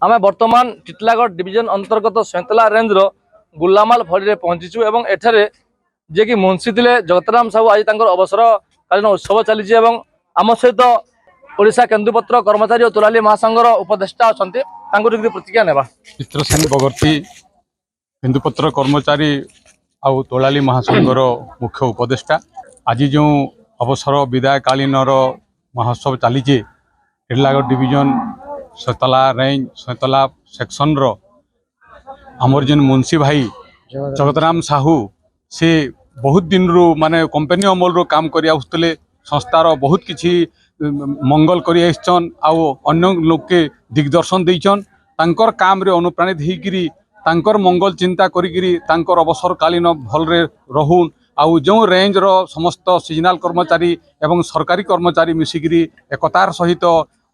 आम बर्तमान टिटलागढ़ डिविजन अंतर्गत सैंतला रेंज गुलामाल फड़ी पहुंचीचु एवं एठारे जे कि मुंशी थे जगतराम साहू आज अवसर कालीन उत्सव चली आम सहित ओडिशा केन्दुपत्र कर्मचारी और तुलाली महासंघर उपदेष्टा अच्छा प्रतिज्ञा नेबा। चित्रसेन बगर्ती केन्दुपत्र कर्मचारी आउ तोलाली महासंघर मुख्य उपदेष्टा आज जो अवसर विदायकालीन महोत्सव चली टिटलागढ़ डिविजन सैंतला रेंज सैंतला सेक्शन आमर जेन मुंशी भाई जगतराम साहू से बहुत दिन रू माने कंपनी अमल रो काम करिया आउस्तले संस्थार बहुत किछि मंगल करि आइछन आउ अन्य लोक के दिग्दर्शन देइछन तांकर काम रे अनुप्राणित होइकिरी तांकर मंगल चिंता करिकिरी तांकर अवसरकालीन भलरे रहुन आउ जो रेंज रो समस्त सीजनाल कर्मचारी एवं सरकारी कर्मचारी मिसिकिरी एकतार सहित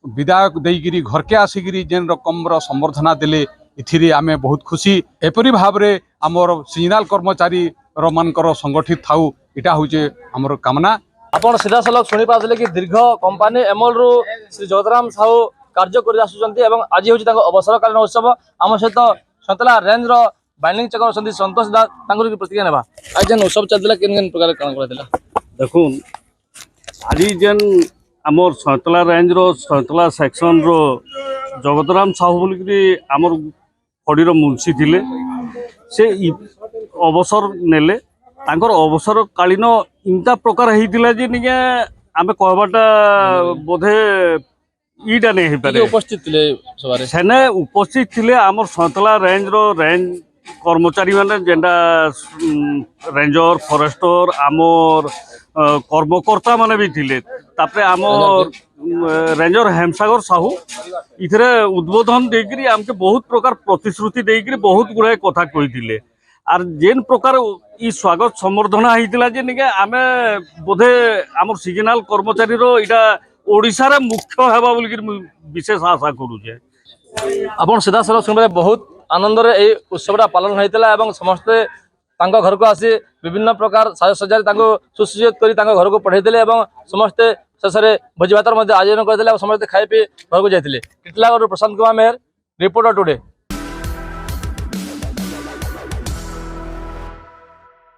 विदायक देइकिरी घर के आसिकिरी जेन रकम रो संबर्धना देले इथिरे आमे बहुत खुशी एपरी भाव रे आमर सीजनाल कर्मचारी मानकर संगठित थाउ इटा होचे आमर कामना। आपण सीधा सलख शुणी पारे कि दीर्घ कंपानी एमल रु श्री जगतराम साहू कार्य कर आज हूँ अवसरकालीन उत्सव आम सहित सैंतला रेंज बाइंडिंग चेकर अच्छा सतोष दास प्रतिज्ञा नेबा। आज जेन उत्सव चलता केन प्रकार काम करथिला देखून आज जेन आमर सैंतला रेंज सैंतला सेक्शन जगतराम साहू बोलिकी आमर फड़ी मुंशी थिले से अवसर नेले तांकर अवसर कालीन इंता प्रकार होता जे निके आमे कहबाटा बोधे ईटा नहीं हो पारे उपस्थित थिले सबारे सेने उपस्थित थिले आमर सैंतला रेंज रेंज कर्मचारी माने जेंडा रेंजर फॉरेस्टर आमर कर्मकर्ता माने भी थिले तापरे आमर रेंजर हेमसागर साहू इथरे उद्बोधन देकरी आमके बहुत प्रकार प्रतिश्रुति देकरी बहुत गुड़ाए कथा कही आर जेन प्रकार ई स्वागत संबर्धना होता जे निके आमे बोधे आमर सीजनाल कर्मचारी इटा ओडिशा रे मुख्य हेबा बोलिकी विशेष आशा करूचे। आपण सीधा सलख शुणिबे बहुत आनंद रे ए उत्सवटा पालन होता समस्ते घर को आसी विभिन्न प्रकार साजसज्जा सुसज्जित कर घर को पठेदेले समस्ते शेष में भोजी भातर आयोजन करते समस्ते खाई पी घर को जाते। टिटलागढ़ प्रशांत कुमार मेहर रिपोर्टर टुडे।